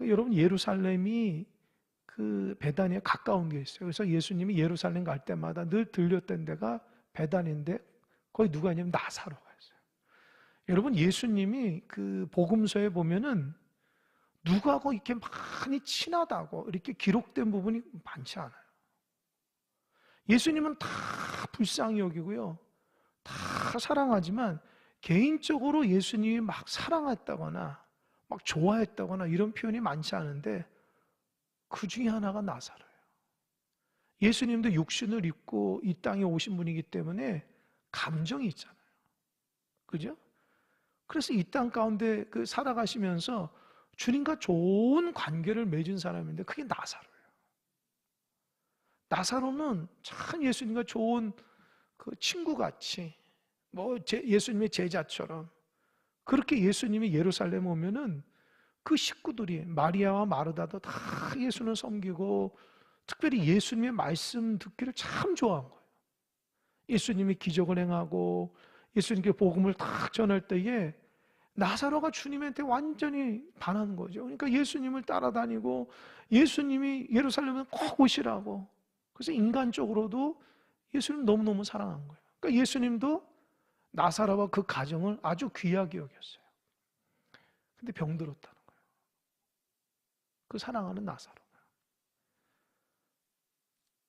여러분, 예루살렘이 베다니에 가까운 게 있어요. 그래서 예수님이 예루살렘 갈 때마다 늘 들렸던 데가 베다니인데 거기 누가 있냐면 나사로가 있어요. 여러분, 예수님이 복음서에 보면은 누구하고 이렇게 많이 친하다고 이렇게 기록된 부분이 많지 않아요. 예수님은 다 불쌍히 여기고요, 다 사랑하지만 개인적으로 예수님이 막 사랑했다거나 막 좋아했다거나 이런 표현이 많지 않은데 그 중에 하나가 나사로예요. 예수님도 육신을 입고 이 땅에 오신 분이기 때문에 감정이 있잖아요. 그죠? 그래서 이 땅 가운데 살아가시면서 주님과 좋은 관계를 맺은 사람인데 그게 나사로예요. 나사로는 참 예수님과 좋은 친구같이 예수님의 제자처럼 그렇게 예수님이 예루살렘 오면은 그 식구들이 마리아와 마르다도 다 예수를 섬기고 특별히 예수님의 말씀 듣기를 참 좋아한 거예요. 예수님이 기적을 행하고 예수님께 복음을 딱 전할 때에 나사로가 주님한테 완전히 반한 거죠. 그러니까 예수님을 따라다니고 예수님이 예루살렘에 꼭 오시라고. 그래서 인간적으로도 예수님 너무너무 사랑한 거예요. 그러니까 예수님도 나사로와 그 가정을 아주 귀하게 여겼어요. 근데 병들었다는 거예요. 그 사랑하는 나사로가.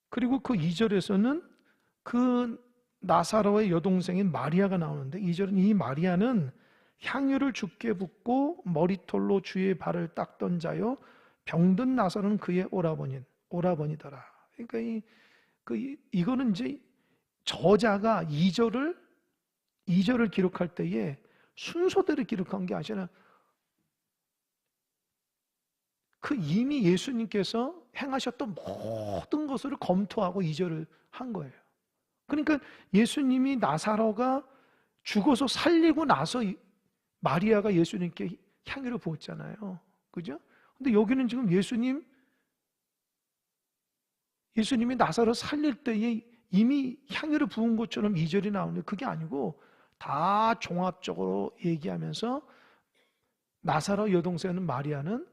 그리고 그 2절에서는 그 나사로의 여동생인 마리아가 나오는데 2절은 이 마리아는 향유를 주께 붓고 머리털로 주의 발을 닦던 자요 병든 나사로는 그의 오라버니더라. 그러니까 이거는 이제 저자가 2절을 기록할 때에 순서대로 기록한 게 아니라 이미 예수님께서 행하셨던 모든 것을 검토하고 2절을 한 거예요. 그러니까 예수님이 나사로가 죽어서 살리고 나서 마리아가 예수님께 향유를 부었잖아요. 그죠? 근데 여기는 지금 예수님이 나사로 살릴 때에 이미 향유를 부은 것처럼 2절이 나오는데 그게 아니고 다 종합적으로 얘기하면서 나사로 여동생은 마리아는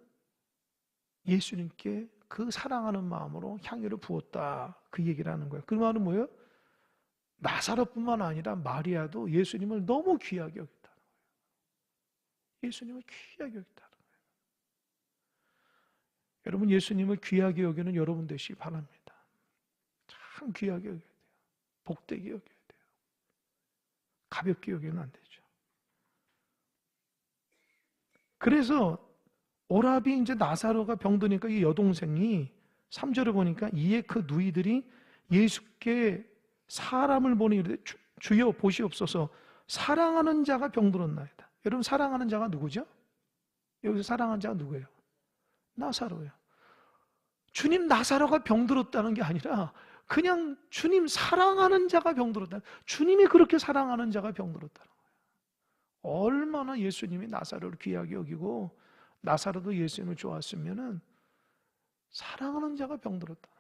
예수님께 그 사랑하는 마음으로 향유를 부었다. 그 얘기를 하는 거예요. 그 말은 뭐예요? 나사로뿐만 아니라 마리아도 예수님을 너무 귀하게 여겼다는 거예요. 예수님을 귀하게 여겼다는 거예요. 여러분, 예수님을 귀하게 여기는 여러분 되시기 바랍니다. 참 귀하게 여겨야 돼요. 복되게 여겨야 돼요. 가볍게 여기면 안 되죠. 그래서 오라비 이제 나사로가 병드니까 이 여동생이 3절을 보니까 이에 그 누이들이 예수께 사람을 보니 이르되 주여 보시옵소서 사랑하는 자가 병들었나이다. 여러분, 사랑하는 자가 누구죠? 여기서 사랑하는 자가 누구예요? 나사로예요. 주님 나사로가 병들었다는 게 아니라 그냥 주님 사랑하는 자가 병들었다. 주님이 그렇게 사랑하는 자가 병들었다는 거예요. 얼마나 예수님이 나사로를 귀하게 여기고 나사로도 예수님을 좋아했으면은 사랑하는 자가 병들었다는 거예요.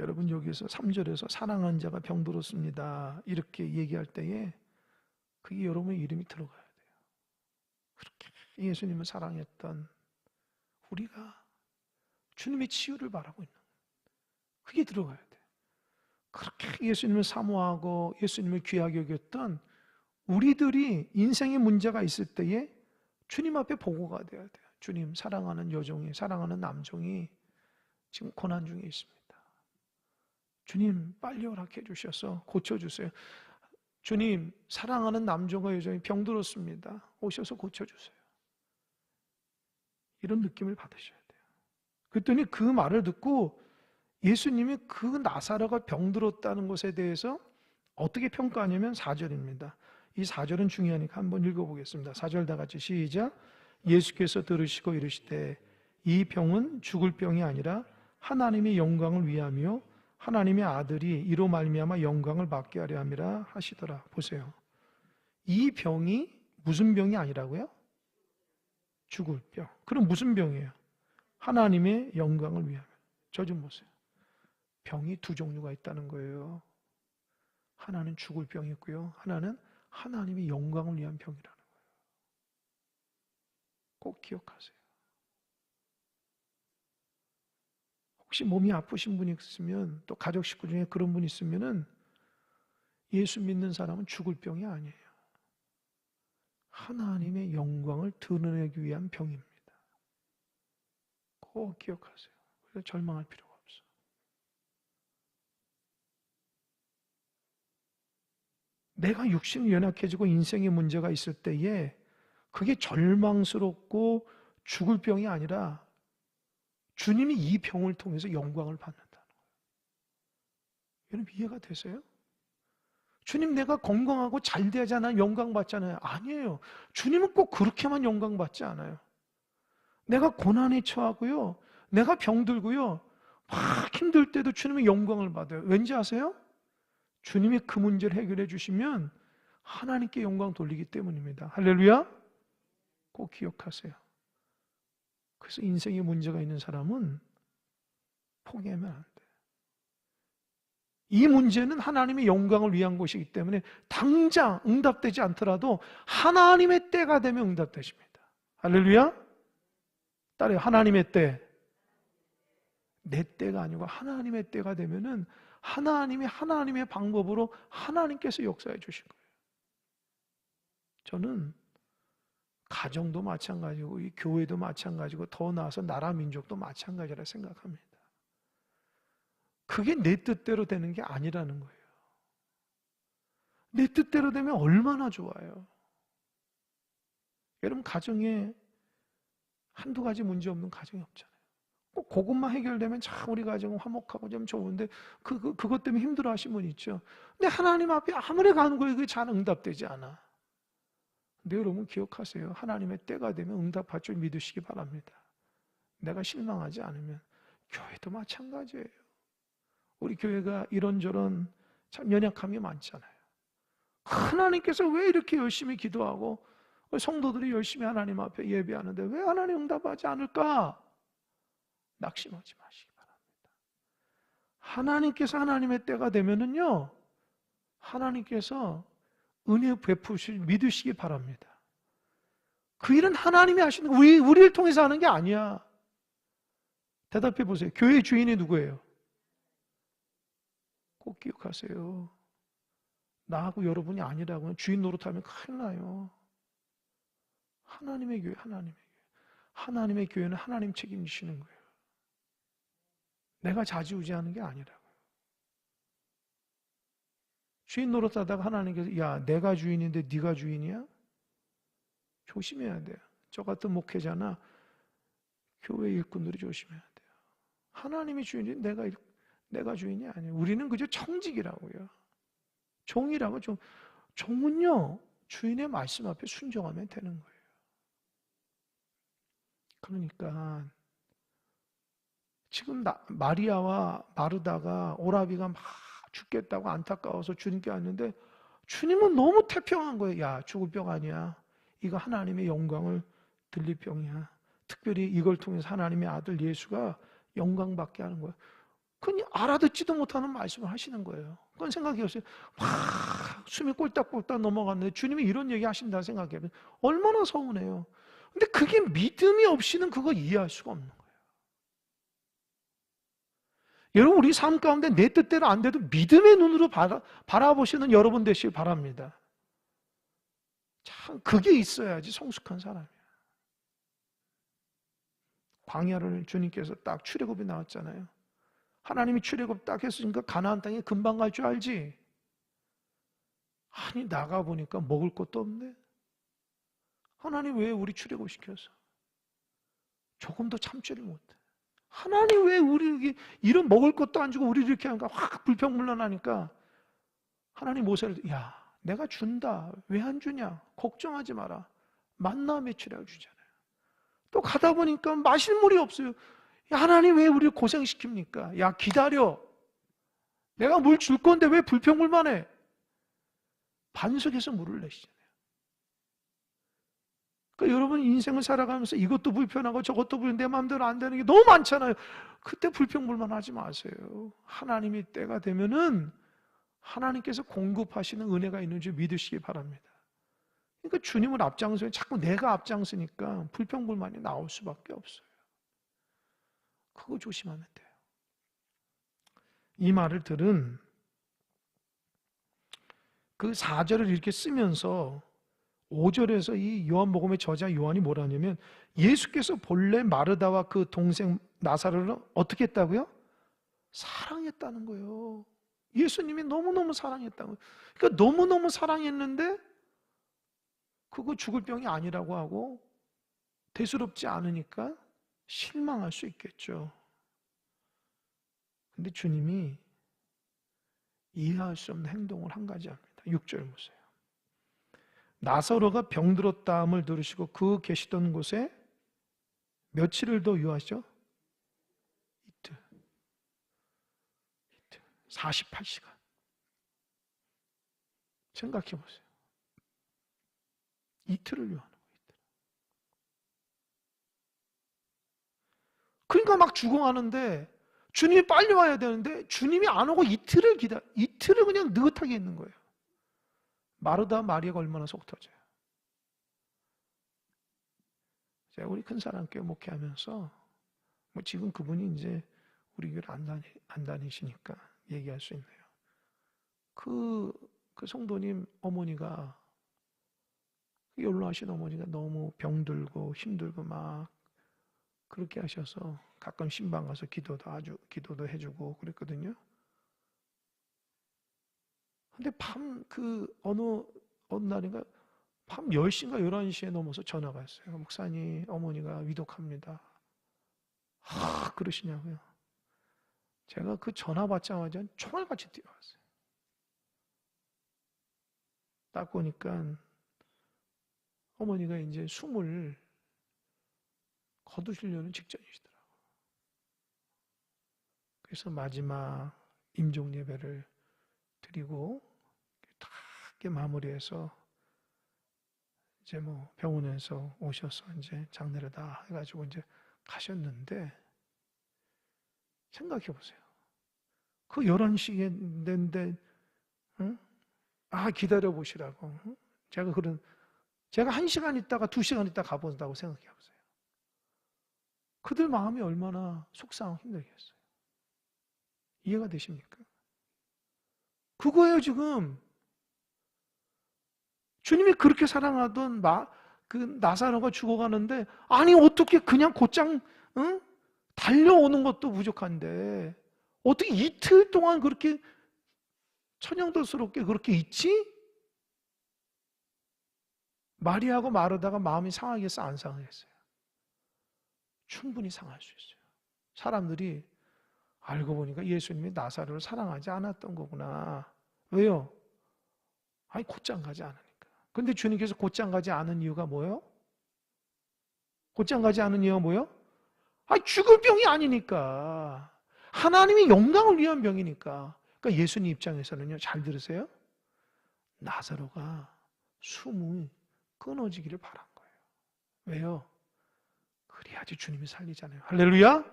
여러분, 여기서 3절에서 사랑하는 자가 병들었습니다 이렇게 얘기할 때에 그게 여러분의 이름이 들어가야 돼요. 그렇게 예수님을 사랑했던 우리가 주님의 치유를 바라고 있는 그게 들어가야 돼요. 그렇게 예수님을 사모하고 예수님을 귀하게 여겼던 우리들이 인생의 문제가 있을 때에 주님 앞에 보고가 돼야 돼요. 주님, 사랑하는 여종이, 사랑하는 남종이 지금 고난 중에 있습니다. 주님, 빨리 허락해 주셔서 고쳐주세요. 주님, 사랑하는 남종과 여종이 병들었습니다. 오셔서 고쳐주세요. 이런 느낌을 받으셔야 돼요. 그랬더니 그 말을 듣고 예수님이 그 나사로가 병들었다는 것에 대해서 어떻게 평가하냐면 4절입니다. 이 4절은 중요하니까 한번 읽어보겠습니다. 4절 다 같이 시작. 예수께서 들으시고 이르시되 이 병은 죽을 병이 아니라 하나님의 영광을 위하며 하나님의 아들이 이로 말미암아 영광을 받게 하려 함이라 하시더라. 보세요. 이 병이 무슨 병이 아니라고요? 죽을 병. 그럼 무슨 병이에요? 하나님의 영광을 위하며. 저 좀 보세요. 병이 두 종류가 있다는 거예요. 하나는 죽을 병이 있고요. 하나는 하나님의 영광을 위한 병이라는 거예요. 꼭 기억하세요. 혹시 몸이 아프신 분이 있으면, 또 가족 식구 중에 그런 분이 있으면은 예수 믿는 사람은 죽을 병이 아니에요. 하나님의 영광을 드러내기 위한 병입니다. 꼭 기억하세요. 그래서 절망할 필요가 없어. 내가 육신이 연약해지고 인생에 문제가 있을 때에 그게 절망스럽고 죽을 병이 아니라 주님이 이 병을 통해서 영광을 받는다는 거예요. 여러분 이해가 되세요? 주님 내가 건강하고 잘 되잖아 영광 받잖아요. 아니에요. 주님은 꼭 그렇게만 영광 받지 않아요. 내가 고난에 처하고요. 내가 병들고요. 막 힘들 때도 주님의 영광을 받아요. 왠지 아세요? 주님이 그 문제를 해결해 주시면 하나님께 영광 돌리기 때문입니다. 할렐루야? 꼭 기억하세요. 그래서 인생에 문제가 있는 사람은 포기하면 안 돼요. 이 문제는 하나님의 영광을 위한 것이기 때문에 당장 응답되지 않더라도 하나님의 때가 되면 응답되십니다. 할렐루야? 따라요. 하나님의 때. 내 때가 아니고 하나님의 때가 되면은 하나님이 하나님의 방법으로 하나님께서 역사해 주실 거예요. 저는 가정도 마찬가지고 이 교회도 마찬가지고 더 나아서 나라 민족도 마찬가지라 생각합니다. 그게 내 뜻대로 되는 게 아니라는 거예요. 내 뜻대로 되면 얼마나 좋아요. 여러분 가정에 한두 가지 문제 없는 가정이 없잖아요. 꼭 그것만 해결되면 참 우리 가정은 화목하고 좀 좋은데 그것 때문에 힘들어 하시는 분 있죠. 근데 하나님 앞에 아무리 가는 거예요. 그게 잘 응답되지 않아. 근데 여러분 기억하세요. 하나님의 때가 되면 응답할 줄 믿으시기 바랍니다. 내가 실망하지 않으면. 교회도 마찬가지예요. 우리 교회가 이런저런 참 연약함이 많잖아요. 하나님께서 왜 이렇게 열심히 기도하고 성도들이 열심히 하나님 앞에 예배하는데 왜 하나님 응답하지 않을까? 낙심하지 마시기 바랍니다. 하나님께서 하나님의 때가 되면은요, 하나님께서 은혜 베푸실 믿으시기 바랍니다. 그 일은 하나님이 하시는 거, 우리를 통해서 하는 게 아니야. 대답해 보세요. 교회 주인이 누구예요? 꼭 기억하세요. 나하고 여러분이 아니라고요. 주인 노릇하면 큰일 나요. 하나님의 교회, 하나님의 교회. 하나님의 교회는 하나님 책임지시는 거예요. 내가 좌지우지하는 게 아니라고요. 주인 노릇하다가 하나님께서 야 내가 주인인데 네가 주인이야? 조심해야 돼요. 저 같은 목회자나 교회 일꾼들이 조심해야 돼요. 하나님이 주인이 내가 주인이 아니에요. 우리는 그저 청직이라고요. 종이라고. 종은요 주인의 말씀 앞에 순종하면 되는 거예요. 그러니까 지금 마리아와 마르다가 오라비가 막 죽겠다고 안타까워서 주님께 왔는데 주님은 너무 태평한 거예요. 야 죽을 병 아니야. 이거 하나님의 영광을 들릴 병이야. 특별히 이걸 통해서 하나님의 아들 예수가 영광받게 하는 거예요. 그건 알아듣지도 못하는 말씀을 하시는 거예요. 그건 생각해보세요. 막 숨이 꼴딱꼴딱 넘어갔는데 주님이 이런 얘기 하신다 생각해보세요. 얼마나 서운해요. 근데 그게 믿음이 없이는 그거 이해할 수가 없는 거예요. 여러분 우리 삶 가운데 내 뜻대로 안 돼도 믿음의 눈으로 바라보시는 여러분 되시길 바랍니다. 참 그게 있어야지 성숙한 사람이야. 광야를 주님께서 딱 출애굽이 나왔잖아요. 하나님이 출애굽 딱 했으니까 가나안 땅에 금방 갈 줄 알지. 아니 나가보니까 먹을 것도 없네. 하나님 왜 우리 출애굽 시켜서 조금 더 참지를 못해. 하나님 왜 우리 이런 먹을 것도 안 주고 우리를 이렇게 하니까 확 불평불만하니까 하나님 모세를 야 내가 준다. 왜 안 주냐? 걱정하지 마라. 만나 며칠이라고 주잖아요. 또 가다 보니까 마실 물이 없어요. 야, 하나님 왜 우리를 고생시킵니까? 야 기다려. 내가 물 줄 건데 왜 불평불만해? 반석에서 물을 내시잖아요. 그러니까 여러분 인생을 살아가면서 이것도 불편하고 저것도 내 마음대로 안 되는 게 너무 많잖아요. 그때 불평불만하지 마세요. 하나님이 때가 되면은 하나님께서 공급하시는 은혜가 있는 줄 믿으시기 바랍니다. 그러니까 주님을 앞장서요. 자꾸 내가 앞장서니까 불평불만이 나올 수밖에 없어요. 그거 조심하면 돼요. 이 말을 들은 그 4절을 이렇게 쓰면서 5절에서 이 요한복음의 저자 요한이 뭐라 하냐면, 예수께서 본래 마르다와 그 동생 나사로를 어떻게 했다고요? 사랑했다는 거예요. 예수님이 너무너무 사랑했다고. 그러니까 너무너무 사랑했는데 그거 죽을 병이 아니라고 하고 대수롭지 않으니까 실망할 수 있겠죠. 근데 주님이 이해할 수 없는 행동을 한 가지 합니다. 6절 보세요. 나사로가 병들었다함을 들으시고 그 계시던 곳에 며칠을 더 유하시죠? 이틀. 48시간. 생각해 보세요. 이틀을 유하는 거예요. 그러니까 막 죽어가는데 주님이 빨리 와야 되는데 주님이 안 오고 이틀을 그냥 느긋하게 있는 거예요. 마르다 마리아가 얼마나 속 터져요. 제가 우리 큰 사람께 목회하면서 뭐 지금 그분이 이제 우리 교회를 안 다니시니까 얘기할 수 있네요. 그 성도님 어머니가, 연로하신 어머니가 너무 병들고 힘들고 막 그렇게 하셔서 가끔 신방 가서 기도도 해주고 그랬거든요. 근데 어느 날인가 밤 10시인가 11시에 넘어서 전화가 왔어요. 목사님, 어머니가 위독합니다. 그러시냐고요. 제가 그 전화 받자마자 총알같이 뛰어왔어요. 딱 보니까 어머니가 이제 숨을 거두시려는 직전이시더라고요. 그래서 마지막 임종 예배를 드리고 딱 마무리해서 이제 뭐 병원에서 오셔서 이제 장례를 다 해가지고 이제 가셨는데, 생각해 보세요. 그 11시에 됐는데, 응? 기다려 보시라고. 응? 제가 1시간 있다가 2시간 있다가 가본다고 생각해 보세요. 그들 마음이 얼마나 속상하고 힘들겠어요. 이해가 되십니까? 그거예요, 지금. 주님이 그렇게 사랑하던 그 나사로가 죽어가는데, 아니 어떻게 그냥 곧장 달려오는 것도 부족한데 어떻게 이틀 동안 그렇게 천연덕스럽게 그렇게 있지? 마리아하고 마르다가 마음이 상하겠어, 안 상하겠어요? 충분히 상할 수 있어요. 사람들이 알고 보니까 예수님이 나사로를 사랑하지 않았던 거구나. 왜요? 아니 곧장 가지 않으니까. 근데 주님께서 곧장 가지 않은 이유가 뭐예요? 곧장 가지 않은 이유가 뭐예요? 죽을 병이 아니니까. 하나님의 영광을 위한 병이니까. 그러니까 예수님 입장에서는요, 잘 들으세요. 나사로가 숨이 끊어지기를 바란 거예요. 왜요? 그래야지 주님이 살리잖아요. 할렐루야?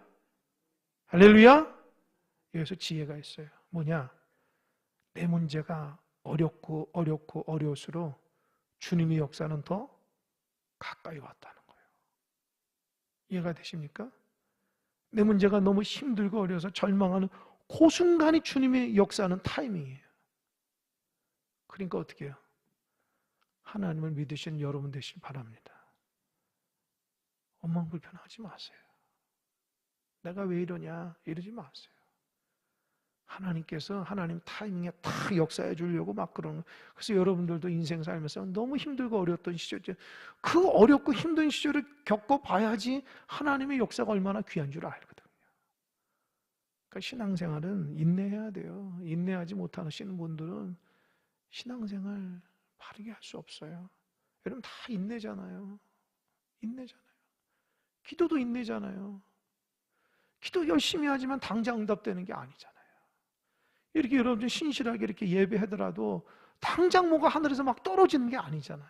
할렐루야? 여기서 지혜가 있어요. 뭐냐? 내 문제가 어렵고 어려울수록 주님의 역사는 더 가까이 왔다는 거예요. 이해가 되십니까? 내 문제가 너무 힘들고 어려워서 절망하는 그 순간이 주님의 역사하는 타이밍이에요. 그러니까 어떻게 해요? 하나님을 믿으시는 여러분 되시길 바랍니다. 엉망불편하지 마세요. 내가 왜 이러냐 이러지 마세요. 하나님께서 하나님 타이밍에 딱 역사해 주려고 막 그러는. 그래서 여러분들도 인생 살면서 너무 힘들고 어려웠던 시절, 그 어렵고 힘든 시절을 겪어봐야지 하나님의 역사가 얼마나 귀한 줄 알거든요. 그러니까 신앙생활은 인내해야 돼요. 인내하지 못하시는 분들은 신앙생활 바르게 할 수 없어요. 여러분 다 인내잖아요. 기도도 인내잖아요. 기도 열심히 하지만 당장 응답되는 게 아니잖아요. 이렇게 여러분들 신실하게 이렇게 예배하더라도 당장 뭐가 하늘에서 막 떨어지는 게 아니잖아요.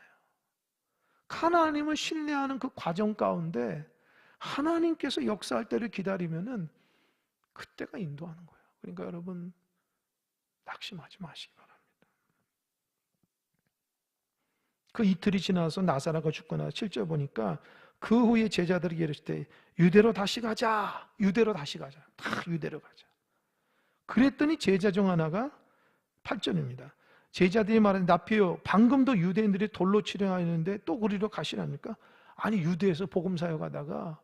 하나님을 신뢰하는 그 과정 가운데 하나님께서 역사할 때를 기다리면은 그때가 인도하는 거예요. 그러니까 여러분 낙심하지 마시기 바랍니다. 그 이틀이 지나서 나사로가 죽고 나서 7절 보니까 그 후에 제자들이 이르실 때 유대로 다시 가자. 유대로 다시 가자. 다 유대로 가자. 그랬더니 제자 중 하나가 8절입니다. 제자들이 말하는 나피요 방금도 유대인들이 돌로 치려 하는데 또 그리로 가시랍니까? 아니 유대에서 복음 사역하다가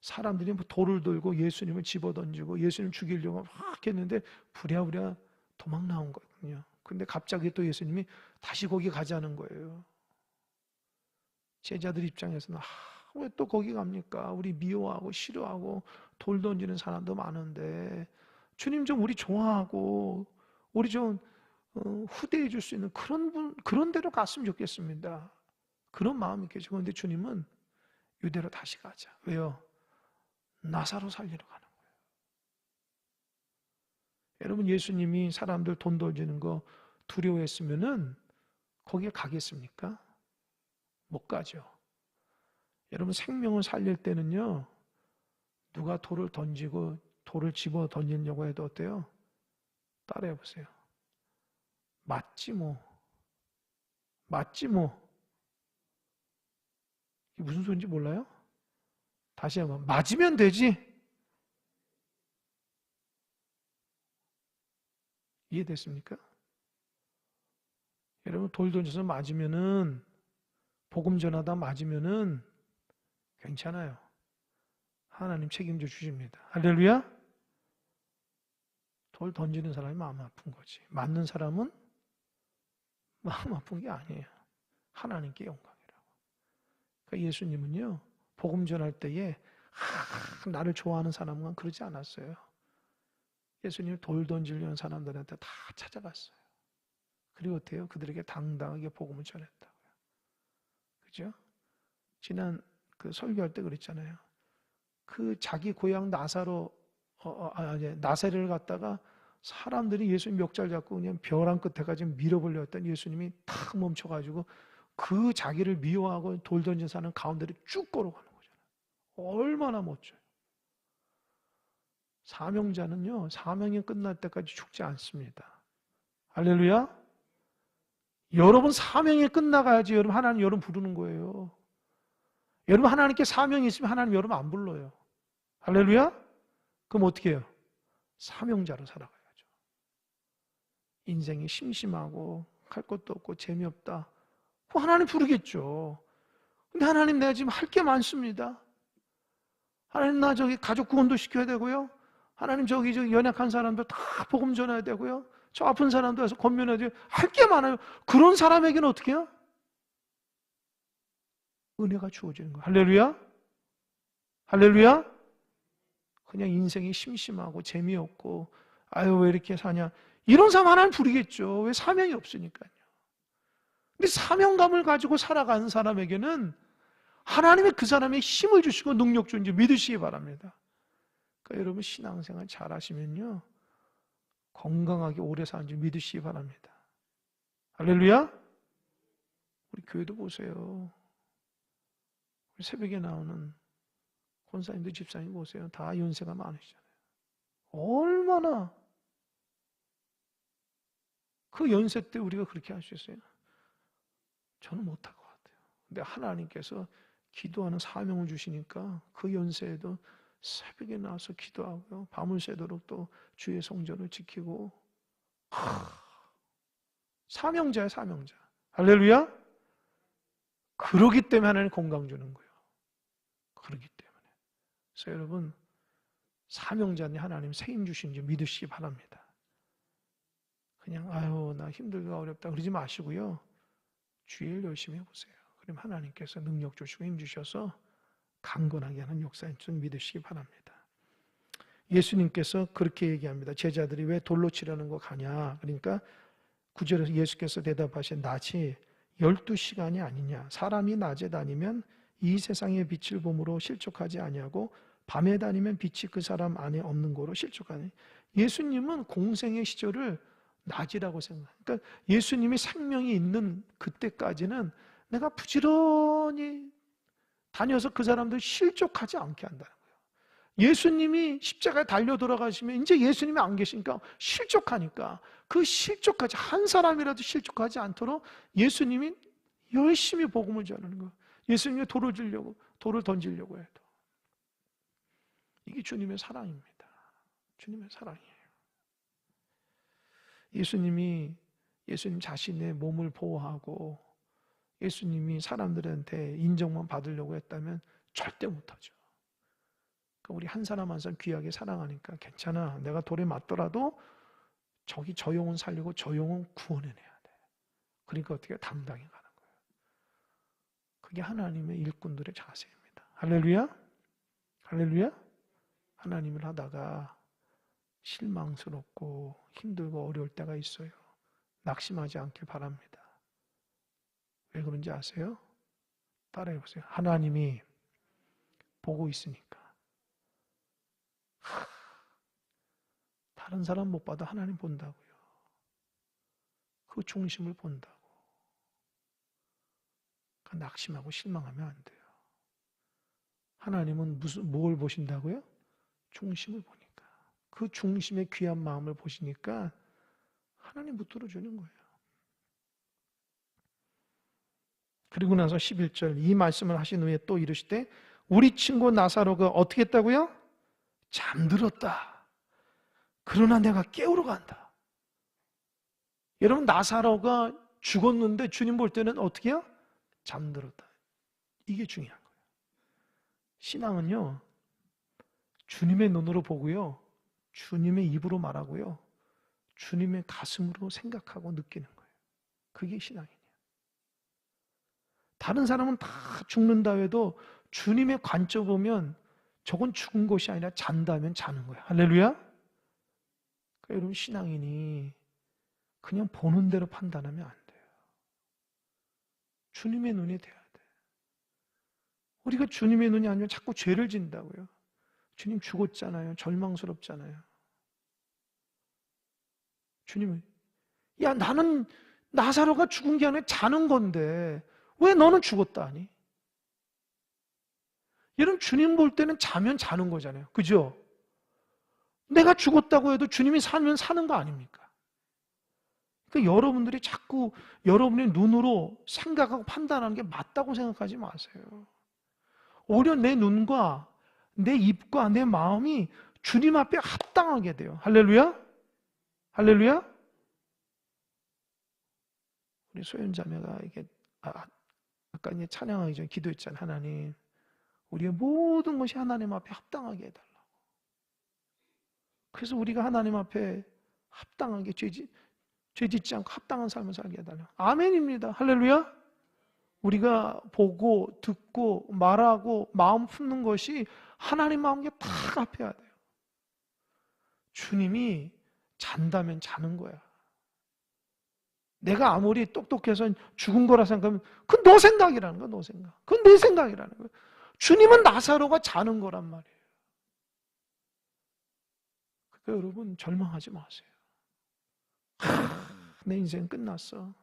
사람들이 뭐 돌을 들고 예수님을 집어던지고 예수님 죽이려고 막 했는데 부랴부랴 도망 나온 거거든요. 근데 갑자기 또 예수님이 다시 거기 가자는 거예요. 제자들 입장에서는 왜 또 거기 갑니까? 우리 미워하고 싫어하고 돌 던지는 사람도 많은데 주님 좀 우리 좋아하고 우리 좀 후대해 줄 수 있는 그런 데로 갔으면 좋겠습니다. 그런 마음이 계시고 그런데 주님은 유대로 다시 가자. 왜요? 나사로 살리러 가는 거예요. 여러분 예수님이 사람들 돈 던지는 거 두려워했으면은 거기에 가겠습니까? 못 가죠. 여러분 생명을 살릴 때는요 누가 돌을 던지고 돌을 집어 던지려고 해도 어때요? 따라해 보세요. 맞지 뭐. 맞지 뭐. 이게 무슨 소리인지 몰라요? 다시 한번 맞으면 되지. 이해됐습니까? 여러분 돌 던져서 맞으면은 복음 전하다 맞으면은 괜찮아요. 하나님 책임져 주십니다. 할렐루야. 돌 던지는 사람이 마음 아픈 거지. 맞는 사람은 마음 아픈 게 아니에요. 하나님께 영광이라고. 그러니까 예수님은요 복음 전할 때에 나를 좋아하는 사람은 그러지 않았어요. 예수님이 돌 던지려는 사람들한테 다 찾아갔어요. 그리고 어때요? 그들에게 당당하게 복음을 전했다고요. 그죠? 지난 그 설교할 때 그랬잖아요. 그 자기 고향 나사렛을 갔다가 사람들이 예수님 멱살 잡고 그냥 벼랑 끝에까지 밀어보려 했더니 예수님이 탁 멈춰가지고 그 자기를 미워하고 돌 던진 사람 가운데를 쭉 걸어가는 거잖아요. 얼마나 멋져요. 사명자는요 사명이 끝날 때까지 죽지 않습니다. 할렐루야. 여러분 사명이 끝나가야지 여러분 하나님 여러분 부르는 거예요. 여러분 하나님께 사명이 있으면 하나님 여러분 안 불러요. 할렐루야. 그럼 어떻게 해요? 사명자로 살아가야죠. 인생이 심심하고 할 것도 없고 재미없다. 하나님 부르겠죠. 근데 하나님 내가 지금 할 게 많습니다. 하나님 나 저기 가족 구원도 시켜야 되고요. 하나님 저기 연약한 사람들 다 복음 전해야 되고요. 저 아픈 사람도 와서 권면해야 돼요. 할 게 많아요. 그런 사람에게는 어떻게 해요? 은혜가 주어지는 거예요. 할렐루야. 할렐루야. 그냥 인생이 심심하고 재미없고 아유 왜 이렇게 사냐 이런 사람 하나님 부르겠죠. 왜? 사명이 없으니까요. 근데 사명감을 가지고 살아가는 사람에게는 하나님이 그 사람의 힘을 주시고 능력 주는지 믿으시기 바랍니다. 그러니까 여러분 신앙생활 잘 하시면요 건강하게 오래 사는 줄 믿으시기 바랍니다. 할렐루야. 우리 교회도 보세요. 우리 새벽에 나오는 권사님들 집사님 보세요. 다 연세가 많으시잖아요. 얼마나 그 연세 때 우리가 그렇게 할 수 있어요? 저는 못할 것 같아요. 근데 하나님께서 기도하는 사명을 주시니까 그 연세에도 새벽에 나와서 기도하고요. 밤을 새도록 또 주의 성전을 지키고 사명자예요, 사명자. 할렐루야. 그러기 때문에 하나님 건강 주는 거예요. 그러기 때문에. 그래서 여러분 사명자니 하나님 책임 주신 줄 믿으시기 바랍니다. 그냥 아유 나 힘들고 어렵다 그러지 마시고요. 주일 열심히 해보세요. 그럼 하나님께서 능력 주시고 힘 주셔서 강건하게 하는 역사인 줄 믿으시기 바랍니다. 예수님께서 그렇게 얘기합니다. 제자들이 왜 돌로 치려는 거 가냐? 그러니까 9절에서 예수께서 대답하신 낮이 12시간이 아니냐? 사람이 낮에 다니면 이 세상의 빛을 봄으로 실족하지 아니하고 밤에 다니면 빛이 그 사람 안에 없는 거로 실족하니. 예수님은 공생의 시절을 낮이라고 생각해요. 그러니까 예수님이 생명이 있는 그때까지는 내가 부지런히 다녀서 그 사람들 실족하지 않게 한다는 거예요. 예수님이 십자가에 달려 돌아가시면 이제 예수님이 안 계시니까 실족하니까 그 실족하지 한 사람이라도 실족하지 않도록 예수님이 열심히 복음을 전하는 거. 예수님이 돌을 던지려고 해도. 이게 주님의 사랑입니다. 주님의 사랑이에요. 예수님 자신의 몸을 보호하고 예수님이 사람들한테 인정만 받으려고 했다면 절대 못하죠. 그러니까 우리 한 사람 한 사람 귀하게 사랑하니까 괜찮아. 내가 돌에 맞더라도 저 영혼 살리고 저 영혼 구원해내야 돼. 그러니까 어떻게 당당히 가는 거예요. 그게 하나님의 일꾼들의 자세입니다. 할렐루야? 할렐루야? 하나님을 하다가 실망스럽고 힘들고 어려울 때가 있어요. 낙심하지 않길 바랍니다. 왜 그런지 아세요? 따라해보세요. 하나님이 보고 있으니까. 다른 사람 못 봐도 하나님 본다고요. 그 중심을 본다고. 그러니까 낙심하고 실망하면 안 돼요. 하나님은 뭘 보신다고요? 중심을 보니까. 그 중심의 귀한 마음을 보시니까 하나님 붙들어 주는 거예요. 그리고 나서 11절 이 말씀을 하신 후에 또 이르시되 우리 친구 나사로가 어떻게 했다고요? 잠들었다. 그러나 내가 깨우러 간다. 여러분 나사로가 죽었는데 주님 볼 때는 어떻게 해요? 잠들었다. 이게 중요한 거예요. 신앙은요. 주님의 눈으로 보고요. 주님의 입으로 말하고요. 주님의 가슴으로 생각하고 느끼는 거예요. 그게 신앙이에요. 다른 사람은 다 죽는다 해도 주님의 관점 보면 저건 죽은 것이 아니라 잔다면 자는 거예요. 할렐루야? 그러니까 여러분 신앙인이 그냥 보는 대로 판단하면 안 돼요. 주님의 눈이 돼야 돼. 우리가 주님의 눈이 아니면 자꾸 죄를 진다고요. 주님 죽었잖아요. 절망스럽잖아요. 주님은 야 나는 나사로가 죽은 게 아니라 자는 건데 왜 너는 죽었다 하니? 여러분 주님 볼 때는 자면 자는 거잖아요. 그죠? 내가 죽었다고 해도 주님이 살면 사는 거 아닙니까? 그러니까 여러분들이 자꾸 여러분의 눈으로 생각하고 판단하는 게 맞다고 생각하지 마세요. 오히려 내 눈과 내 입과 내 마음이 주님 앞에 합당하게 돼요. 할렐루야? 할렐루야? 우리 소연자매가 이게 아까 이제 찬양하기 전에 기도했잖아요. 하나님, 우리의 모든 것이 하나님 앞에 합당하게 해달라고. 그래서 우리가 하나님 앞에 합당하게 죄 짓지 않고 합당한 삶을 살게 해달라고. 아멘입니다. 할렐루야? 우리가 보고 듣고 말하고 마음 품는 것이 하나님 마음에 다 합해야 돼요. 주님이 잔다면 자는 거야. 내가 아무리 똑똑해서 죽은 거라 생각하면 그건 너 생각이라는 거야. 너 생각. 그건 내 생각이라는 거야. 주님은 나사로가 자는 거란 말이에요. 그러니까 여러분 절망하지 마세요. 내 인생 끝났어.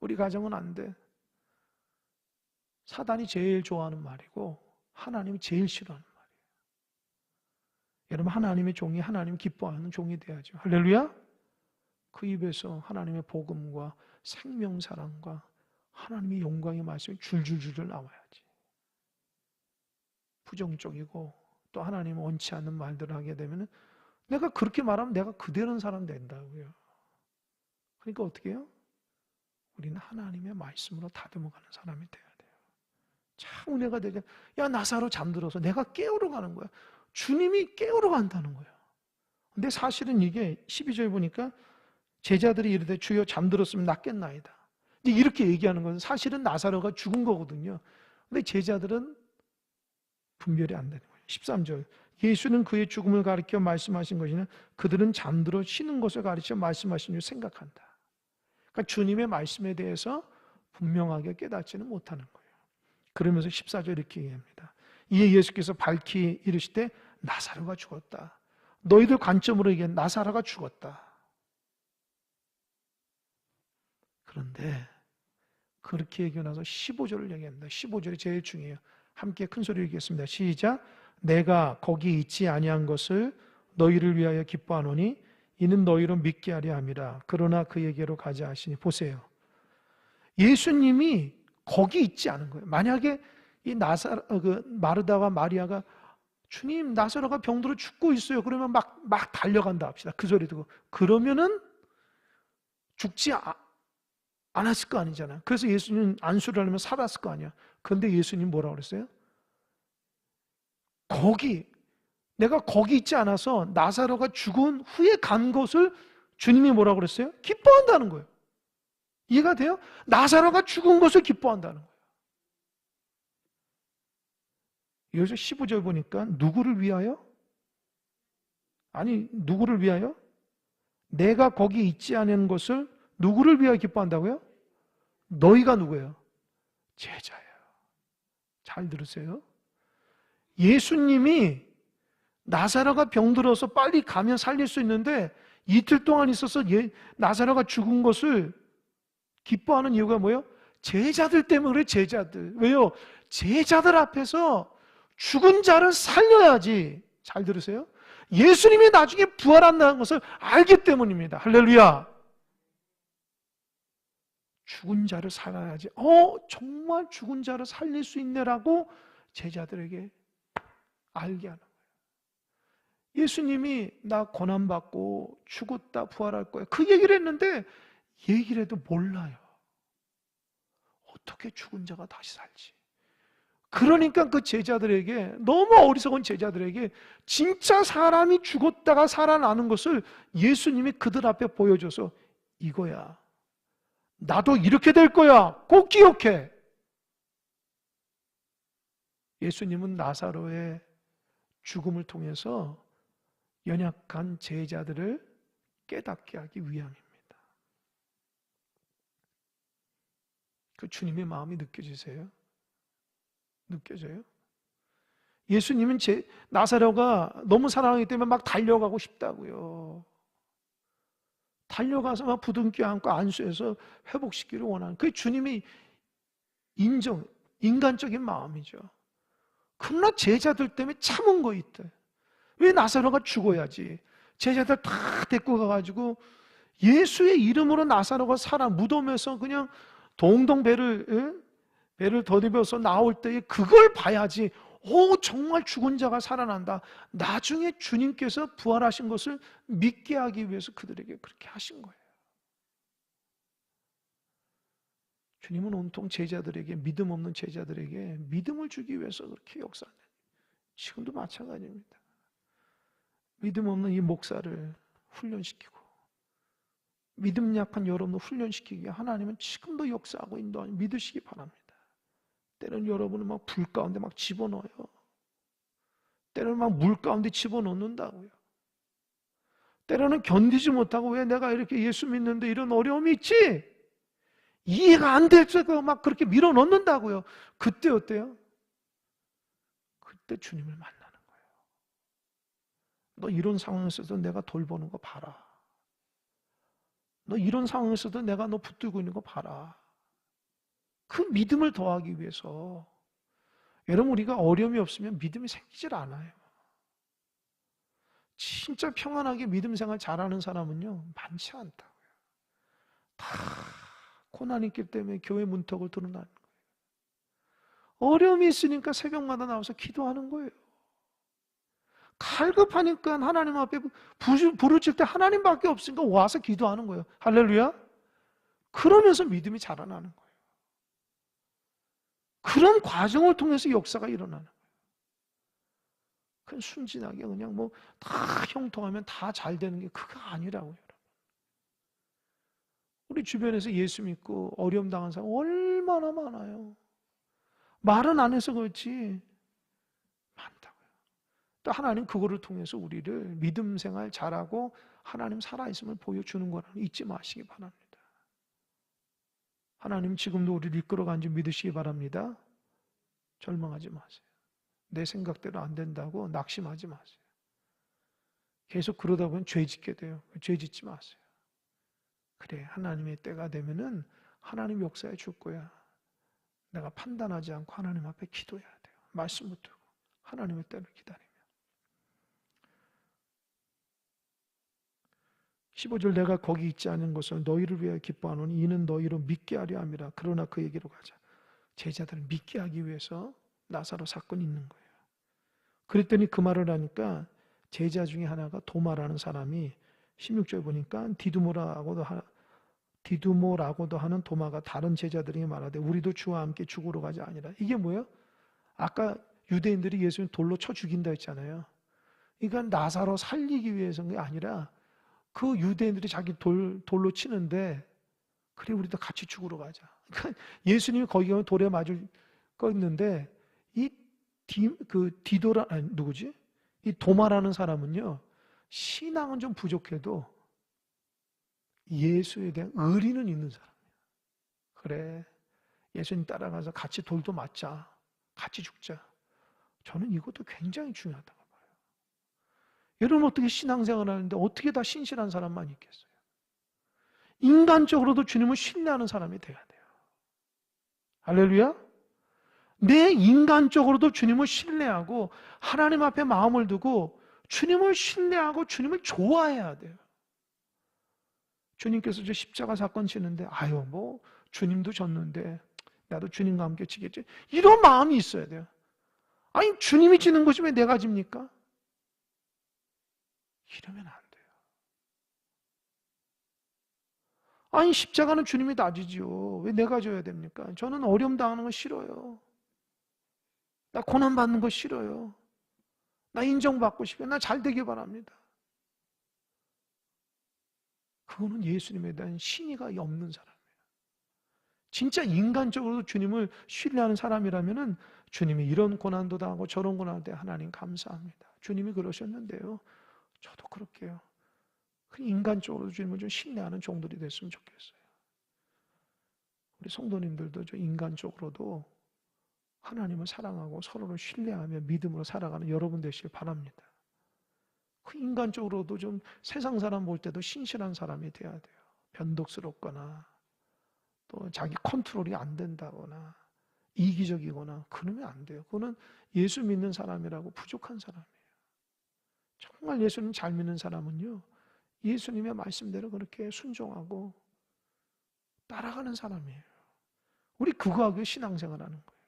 우리 가정은 안 돼. 사단이 제일 좋아하는 말이고 하나님이 제일 싫어하는 말이에요. 여러분 하나님의 종이 하나님 기뻐하는 종이 돼야죠. 할렐루야? 그 입에서 하나님의 복음과 생명사랑과 하나님의 영광의 말씀이 줄줄줄 나와야지. 부정적이고 또 하나님 원치 않는 말들을 하게 되면 내가 그렇게 말하면 내가 그대로는 사람 된다고요. 그러니까 어떻게 해요? 우리는 하나님의 말씀으로 다듬어가는 사람이 돼야 돼요. 참 은혜가 되게 야 나사로 잠들어서 내가 깨우러 가는 거야. 주님이 깨우러 간다는 거예요. 근데 사실은 이게 12절 보니까 제자들이 이르되 주여 잠들었으면 낫겠나이다. 이렇게 얘기하는 건 사실은 나사로가 죽은 거거든요. 근데 제자들은 분별이 안 되는 거예요. 13절 예수는 그의 죽음을 가리켜 말씀하신 것이나 그들은 잠들어 쉬는 것을 가리켜 말씀하신 줄 생각한다. 그러니까 주님의 말씀에 대해서 분명하게 깨닫지는 못하는 거예요. 그러면서 14절 이렇게 얘기합니다. 이에 예수께서 밝히 이르시되 나사로가 죽었다. 너희들 관점으로 얘기해 나사로가 죽었다. 그런데 그렇게 얘기하고 나서 15절을 얘기합니다. 15절이 제일 중요해요. 함께 큰 소리로 얘기했습니다. 시작. 내가 거기 있지 아니한 것을 너희를 위하여 기뻐하노니 이는 너희로 믿게 하려 함이라. 그러나 그에게로 가자 하시니 보세요. 예수님이 거기 있지 않은 거예요. 만약에 이 마르다와 마리아가 주님, 나사로가 병들어 죽고 있어요. 그러면 막 달려간다 합시다. 그 소리 듣고. 그러면은 죽지 않았을 거 아니잖아요. 그래서 예수님 안수를 하려면 살았을 거 아니야. 그런데 예수님 뭐라고 그랬어요? 내가 거기 있지 않아서 나사로가 죽은 후에 간 것을 주님이 뭐라고 그랬어요? 기뻐한다는 거예요. 이해가 돼요? 나사로가 죽은 것을 기뻐한다는 거예요. 여기서 15절 보니까 누구를 위하여? 아니, 누구를 위하여? 내가 거기 있지 않은 것을 누구를 위하여 기뻐한다고요? 너희가 누구예요? 제자예요. 잘 들으세요. 예수님이 나사로가 병들어서 빨리 가면 살릴 수 있는데 이틀 동안 있어서 나사로가 죽은 것을 기뻐하는 이유가 뭐예요? 제자들 때문에 그래, 제자들. 왜요? 제자들 앞에서 죽은 자를 살려야지. 잘 들으세요? 예수님이 나중에 부활한다는 것을 알기 때문입니다. 할렐루야. 죽은 자를 살아야지. 정말 죽은 자를 살릴 수 있네라고 제자들에게 알게 하는 거예요. 예수님이 나 고난받고 죽었다 부활할 거야. 그 얘기를 했는데 얘기를 해도 몰라요. 어떻게 죽은 자가 다시 살지? 그러니까 그 제자들에게, 너무 어리석은 제자들에게 진짜 사람이 죽었다가 살아나는 것을 예수님이 그들 앞에 보여줘서 이거야. 나도 이렇게 될 거야. 꼭 기억해. 예수님은 나사로의 죽음을 통해서 연약한 제자들을 깨닫게 하기 위함입니다. 그 주님의 마음이 느껴지세요? 느껴져요? 예수님은 나사로가 너무 사랑하기 때문에 막 달려가고 싶다고요. 달려가서 막 부둥켜 안고 안수해서 회복시키기를 원하는, 그게 주님의 인간적인 마음이죠. 그러나 제자들 때문에 참은 거 있대. 왜 나사로가 죽어야지? 제자들 다 데리고 가가지고 예수의 이름으로 나사로가 살아 무덤에서 그냥 동동 배를 더듬어서 나올 때에 그걸 봐야지. 정말 죽은 자가 살아난다. 나중에 주님께서 부활하신 것을 믿게 하기 위해서 그들에게 그렇게 하신 거예요. 주님은 온통 제자들에게, 믿음 없는 제자들에게 믿음을 주기 위해서 그렇게 역사하는, 지금도 마찬가지입니다. 믿음 없는 이 목사를 훈련시키고 믿음 약한 여러분을 훈련시키기 위해 하나님은 지금도 역사하고 인도하니 믿으시기 바랍니다. 때로는 여러분을 막 불 가운데 막 집어넣어요. 때로는 막 물 가운데 집어넣는다고요. 때로는 견디지 못하고 왜 내가 이렇게 예수 믿는데 이런 어려움이 있지? 이해가 안 돼서 막 그렇게 밀어넣는다고요. 그때 어때요? 그때 주님을 만나는 거예요. 너 이런 상황에서도 내가 돌보는 거 봐라. 너 이런 상황에서도 내가 너 붙들고 있는 거 봐라. 그 믿음을 더하기 위해서, 여러분, 우리가 어려움이 없으면 믿음이 생기질 않아요. 진짜 평안하게 믿음 생활 잘하는 사람은요, 많지 않다고요. 다 고난이 있기 때문에 교회 문턱을 드러나는 거예요. 어려움이 있으니까 새벽마다 나와서 기도하는 거예요. 갈급하니까 하나님 앞에 부르칠 때 하나님밖에 없으니까 와서 기도하는 거예요. 할렐루야. 그러면서 믿음이 자라나는 거예요. 그런 과정을 통해서 역사가 일어나는 거예요. 그냥 순진하게 그냥 뭐 다 형통하면 다 잘 되는 게 그거 아니라고요, 여러분. 우리 주변에서 예수 믿고 어려움 당한 사람 얼마나 많아요. 말은 안 해서 그렇지 많다고요. 또 하나님 그거를 통해서 우리를 믿음 생활 잘하고 하나님 살아있음을 보여주는 거라는 잊지 마시기 바랍니다. 하나님 지금도 우리를 이끌어가는지 믿으시기 바랍니다. 절망하지 마세요. 내 생각대로 안 된다고 낙심하지 마세요. 계속 그러다 보면 죄 짓게 돼요. 죄 짓지 마세요. 그래, 하나님의 때가 되면은 하나님 역사해 줄 거야. 내가 판단하지 않고 하나님 앞에 기도해야 돼요. 말씀 붙들고 하나님의 때를 기다리며. 15절, 내가 거기 있지 않은 것을 너희를 위하여 기뻐하노니 이는 너희로 믿게 하려 함이라. 그러나 그 얘기로 가자. 제자들을 믿게 하기 위해서 나사로 사건이 있는 거예요. 그랬더니 그 말을 하니까 제자 중에 하나가 도마라는 사람이 16절 보니까 디두모라고도 하는 도마가 다른 제자들이 말하되 우리도 주와 함께 죽으러 가자 아니라. 이게 뭐예요? 아까 유대인들이 예수님 돌로 쳐 죽인다 했잖아요. 그러니까 나사로 살리기 위해서가 아니라 그 유대인들이 자기 돌로 치는데 그래 우리도 같이 죽으러 가자. 그러니까 예수님이 거기 가면 돌에 맞을 거 있는데 이 누구지? 이 도마라는 사람은요, 신앙은 좀 부족해도 예수에 대한 의리는 있는 사람이에요. 그래, 예수님 따라가서 같이 돌도 맞자, 같이 죽자. 저는 이것도 굉장히 중요하다고 봐요. 여러분 어떻게 신앙생활을 하는데 어떻게 다 신실한 사람만 있겠어요? 인간적으로도 주님을 신뢰하는 사람이 돼야 돼요. 할렐루야? 내 인간적으로도 주님을 신뢰하고 하나님 앞에 마음을 두고 주님을 신뢰하고 주님을 좋아해야 돼요. 주님께서 저 십자가 사건 치는데 아유 뭐 주님도 졌는데 나도 주님과 함께 지겠지, 이런 마음이 있어야 돼요. 아니 주님이 지는 것이 왜 내가 집니까? 이러면 안 돼요. 아니 십자가는 주님이 다 지지요, 왜 내가 져야 됩니까? 저는 어려움 당하는 거 싫어요. 나 고난 받는 거 싫어요. 나 인정받고 싶어요. 나 잘 되길 바랍니다. 그거는 예수님에 대한 신의가 없는 사람이에요. 진짜 인간적으로 주님을 신뢰하는 사람이라면 주님이 이런 고난도 당하고 저런 고난도 당하고 하나님 감사합니다. 주님이 그러셨는데요, 저도 그렇게요. 인간적으로 주님을 좀 신뢰하는 종들이 됐으면 좋겠어요. 우리 성도님들도 좀 인간적으로도 하나님을 사랑하고 서로를 신뢰하며 믿음으로 살아가는 여러분 되시길 바랍니다. 인간적으로도 좀 세상 사람 볼 때도 신실한 사람이 돼야 돼요. 변덕스럽거나 또 자기 컨트롤이 안 된다거나 이기적이거나 그러면 안 돼요. 그거는 예수 믿는 사람이라고 부족한 사람이에요. 정말 예수님 잘 믿는 사람은요, 예수님의 말씀대로 그렇게 순종하고 따라가는 사람이에요. 우리 그거 하고 신앙생활 하는 거예요.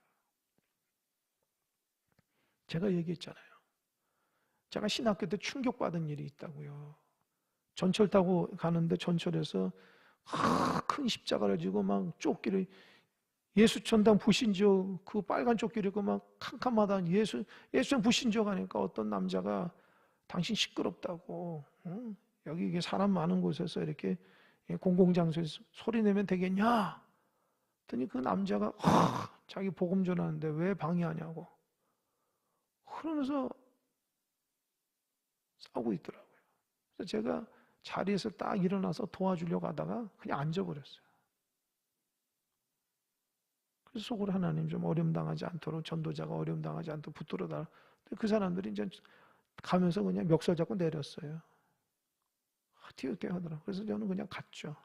제가 얘기했잖아요. 제가 신학교 때 충격받은 일이 있다고요. 전철 타고 가는데 전철에서 큰 십자가를 지고 막 조끼를, 예수천당 부신지옥 그 빨간 조끼를 입고 막 캄캄하다 예수님 부신지옥 하니까 어떤 남자가 당신 시끄럽다고, 응? 여기 이게 사람 많은 곳에서 이렇게 공공장소에서 소리 내면 되겠냐? 그랬더니 그 남자가 자기 복음 전하는데 왜 방해하냐고 그러면서 싸우고 있더라고요. 그래서 제가 자리에서 딱 일어나서 도와주려고 하다가 그냥 앉아버렸어요. 그래서 속으로 하나님 좀 어려움 당하지 않도록, 전도자가 어려움 당하지 않도록 붙들어 달라. 그 사람들이 이제 가면서 그냥 멱살 잡고 내렸어요. 티격태격 하더라고요. 그래서 저는 그냥 갔죠.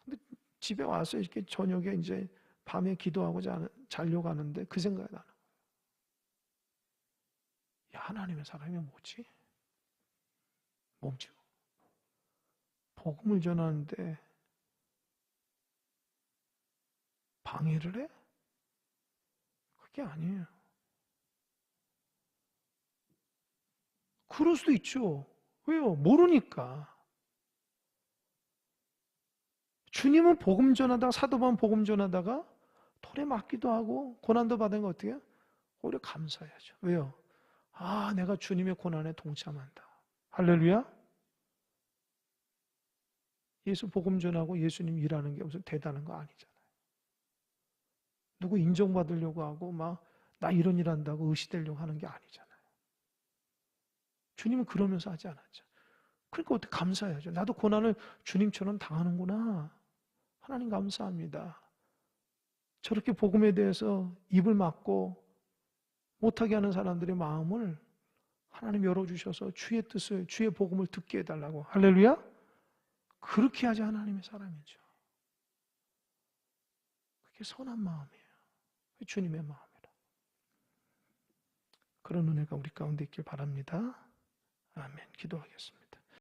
근데 집에 와서 이렇게 저녁에 이제 밤에 기도하고 자려고 하는데 그 생각이 나는 거예요. 야, 하나님의 사람이 뭐지? 뭐죠? 복음을 전하는데 방해를 해? 그게 아니에요. 그럴 수도 있죠. 왜요? 모르니까. 주님은 복음 전하다가, 사도바울 복음 전하다가 돌에 맞기도 하고 고난도 받은 거 어떻게 해요? 오히려 감사해야죠. 왜요? 아, 내가 주님의 고난에 동참한다. 할렐루야? 예수 복음 전하고 예수님 일하는 게 무슨 대단한 거 아니잖아요. 누구 인정받으려고 하고 막 나 이런 일 한다고 의시되려고 하는 게 아니잖아요. 주님은 그러면서 하지 않았죠. 그러니까 어떻게 감사해야죠. 나도 고난을 주님처럼 당하는구나. 하나님 감사합니다. 저렇게 복음에 대해서 입을 막고 못하게 하는 사람들의 마음을 하나님 열어주셔서 주의 뜻을, 주의 복음을 듣게 해달라고. 할렐루야? 그렇게 하지 하나님의 사람이죠. 그게 선한 마음이에요. 주님의 마음이라. 그런 은혜가 우리 가운데 있길 바랍니다. 아멘. 기도하겠습니다.